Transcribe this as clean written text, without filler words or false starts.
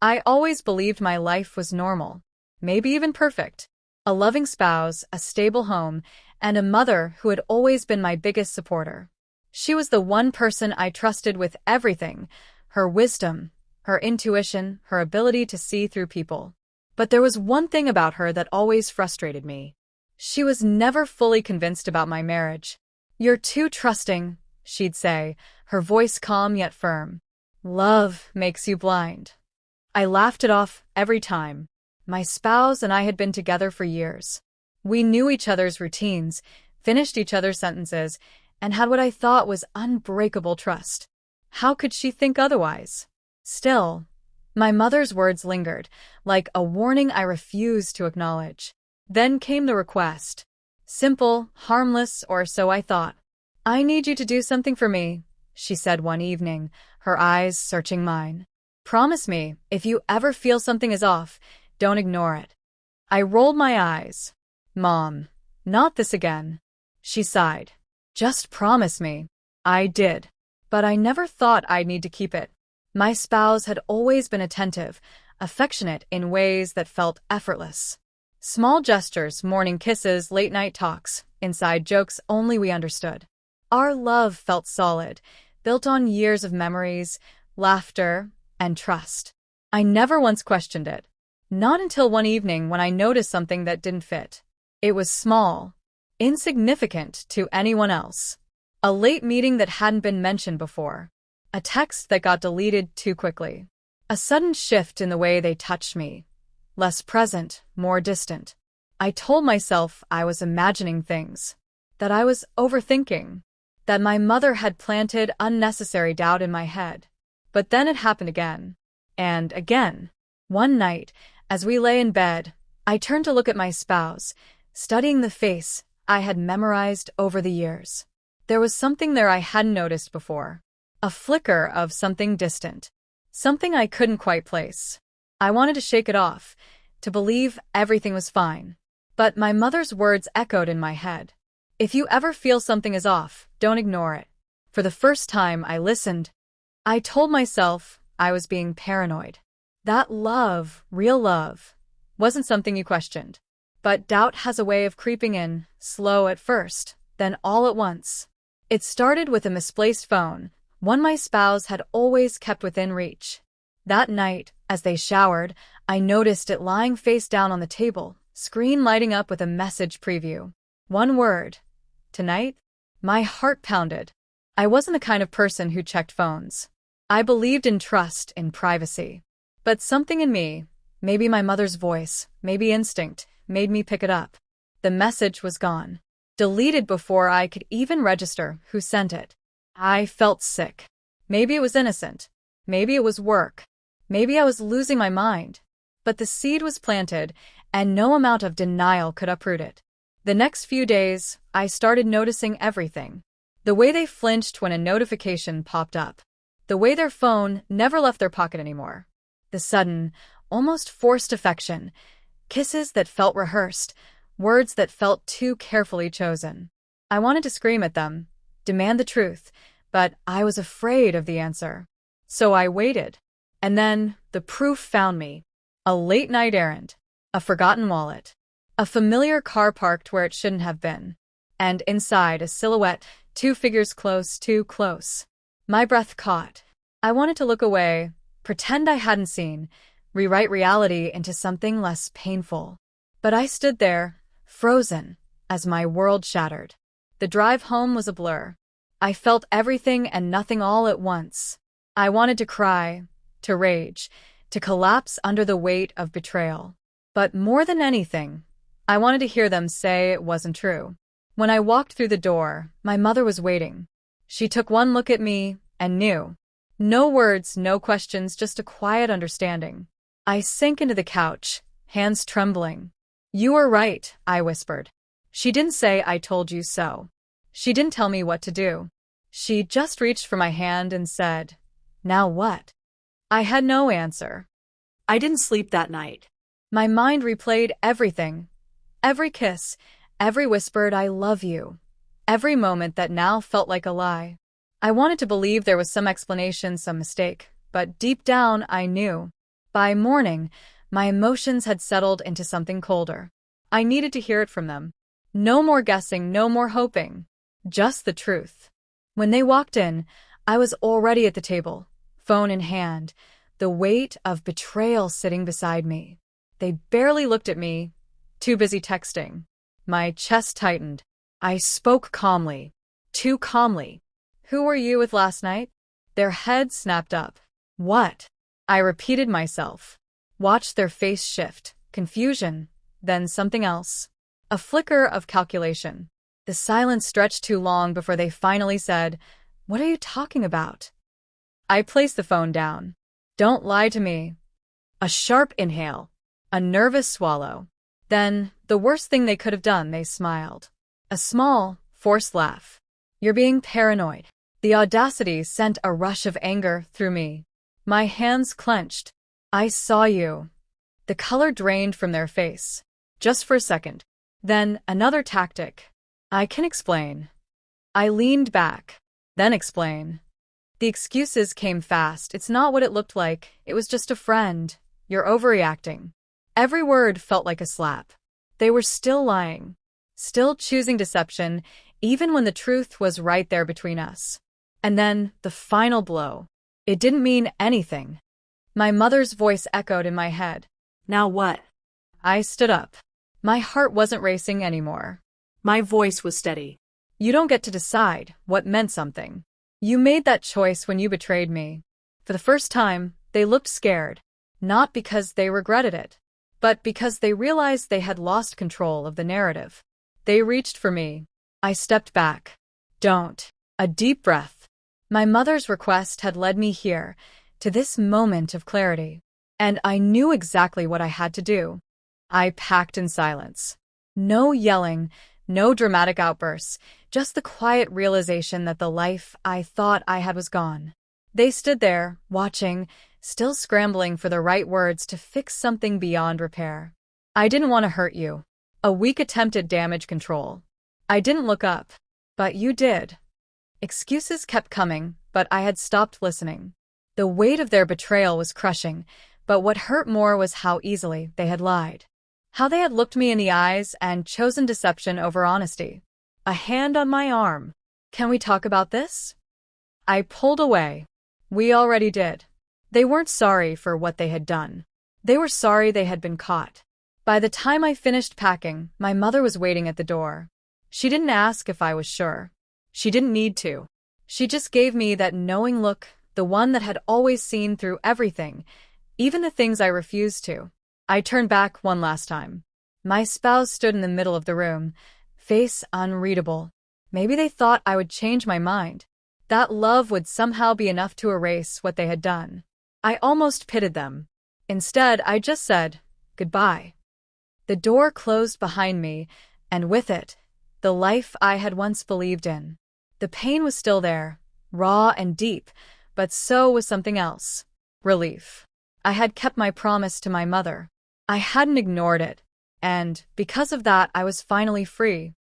I always believed my life was normal, maybe even perfect. A loving spouse, a stable home, and a mother who had always been my biggest supporter. She was the one person I trusted with everything, her wisdom, her intuition, her ability to see through people. But there was one thing about her that always frustrated me. She was never fully convinced about my marriage. "You're too trusting," she'd say, her voice calm yet firm. "Love makes you blind." I laughed it off every time. My spouse and I had been together for years. We knew each other's routines, finished each other's sentences, and had what I thought was unbreakable trust. How could she think otherwise? Still, my mother's words lingered, like a warning I refused to acknowledge. Then came the request. Simple, harmless, or so I thought. "I need you to do something for me," she said one evening, her eyes searching mine. "Promise me, if you ever feel something is off, don't ignore it." I rolled my eyes. "Mom, not this again." She sighed. "Just promise me." I did. But I never thought I'd need to keep it. My spouse had always been attentive, affectionate in ways that felt effortless. Small gestures, morning kisses, late-night talks, inside jokes only we understood. Our love felt solid, built on years of memories, laughter, and trust. I never once questioned it. Not until one evening when I noticed something that didn't fit. It was small, insignificant to anyone else. A late meeting that hadn't been mentioned before. A text that got deleted too quickly. A sudden shift in the way they touched me. Less present, more distant. I told myself I was imagining things. That I was overthinking. That my mother had planted unnecessary doubt in my head. But then it happened again. And again. One night, as we lay in bed, I turned to look at my spouse, studying the face I had memorized over the years. There was something there I hadn't noticed before. A flicker of something distant. Something I couldn't quite place. I wanted to shake it off, to believe everything was fine. But my mother's words echoed in my head. "If you ever feel something is off, don't ignore it." For the first time I listened. I told myself I was being paranoid. That love, real love, wasn't something you questioned. But doubt has a way of creeping in, slow at first, then all at once. It started with a misplaced phone, one my spouse had always kept within reach. That night, as they showered, I noticed it lying face down on the table, screen lighting up with a message preview. One word. Tonight? My heart pounded. I wasn't the kind of person who checked phones. I believed in trust, in privacy. But something in me, maybe my mother's voice, maybe instinct, made me pick it up. The message was gone. Deleted before I could even register who sent it. I felt sick. Maybe it was innocent. Maybe it was work. Maybe I was losing my mind. But the seed was planted, and no amount of denial could uproot it. The next few days, I started noticing everything. The way they flinched when a notification popped up. The way their phone never left their pocket anymore. The sudden, almost forced affection. Kisses that felt rehearsed. Words that felt too carefully chosen. I wanted to scream at them, demand the truth, but I was afraid of the answer. So I waited. And then the proof found me. A late-night errand. A forgotten wallet. A familiar car parked where it shouldn't have been. And inside a silhouette, two figures close, too close. My breath caught. I wanted to look away, pretend I hadn't seen, rewrite reality into something less painful. But I stood there, frozen, as my world shattered. The drive home was a blur. I felt everything and nothing all at once. I wanted to cry, to rage, to collapse under the weight of betrayal. But more than anything, I wanted to hear them say it wasn't true. When I walked through the door, my mother was waiting. She took one look at me and knew. No words, no questions, just a quiet understanding. I sank into the couch, hands trembling. "You were right," I whispered. She didn't say "I told you so." She didn't tell me what to do. She just reached for my hand and said, "Now what?" I had no answer. I didn't sleep that night. My mind replayed everything. Every kiss, every whispered "I love you." Every moment that now felt like a lie. I wanted to believe there was some explanation, some mistake, but deep down I knew. By morning, my emotions had settled into something colder. I needed to hear it from them. No more guessing, no more hoping. Just the truth. When they walked in, I was already at the table, phone in hand, the weight of betrayal sitting beside me. They barely looked at me, too busy texting. My chest tightened. I spoke calmly. Too calmly. "Who were you with last night?" Their heads snapped up. "What?" I repeated myself. Watched their face shift. Confusion. Then something else. A flicker of calculation. The silence stretched too long before they finally said, "What are you talking about?" I placed the phone down. "Don't lie to me." A sharp inhale. A nervous swallow. Then, the worst thing they could have done, they smiled. A small, forced laugh. "You're being paranoid." The audacity sent a rush of anger through me. My hands clenched. "I saw you." The color drained from their face. Just for a second. Then, another tactic. "I can explain." I leaned back. "Then explain." The excuses came fast. "It's not what it looked like. It was just a friend. You're overreacting." Every word felt like a slap. They were still lying. Still choosing deception, even when the truth was right there between us. And then, the final blow. It didn't mean anything. My mother's voice echoed in my head. "Now what?" I stood up. My heart wasn't racing anymore. My voice was steady. "You don't get to decide what meant something. You made that choice when you betrayed me." For the first time, they looked scared. Not because they regretted it, but because they realized they had lost control of the narrative. They reached for me. I stepped back. "Don't." A deep breath. My mother's request had led me here, to this moment of clarity. And I knew exactly what I had to do. I packed in silence. No yelling, no dramatic outbursts, just the quiet realization that the life I thought I had was gone. They stood there, watching, still scrambling for the right words to fix something beyond repair. "I didn't want to hurt you." A weak attempt at damage control. I didn't look up. "But you did." Excuses kept coming, but I had stopped listening. The weight of their betrayal was crushing, but what hurt more was how easily they had lied. How they had looked me in the eyes and chosen deception over honesty. A hand on my arm. "Can we talk about this?" I pulled away. "We already did." They weren't sorry for what they had done. They were sorry they had been caught. By the time I finished packing, my mother was waiting at the door. She didn't ask if I was sure. She didn't need to. She just gave me that knowing look, the one that had always seen through everything, even the things I refused to. I turned back one last time. My spouse stood in the middle of the room, face unreadable. Maybe they thought I would change my mind. That love would somehow be enough to erase what they had done. I almost pitied them. Instead, I just said, "Goodbye." The door closed behind me, and with it, the life I had once believed in. The pain was still there, raw and deep, but so was something else. Relief. I had kept my promise to my mother. I hadn't ignored it, and, because of that, I was finally free.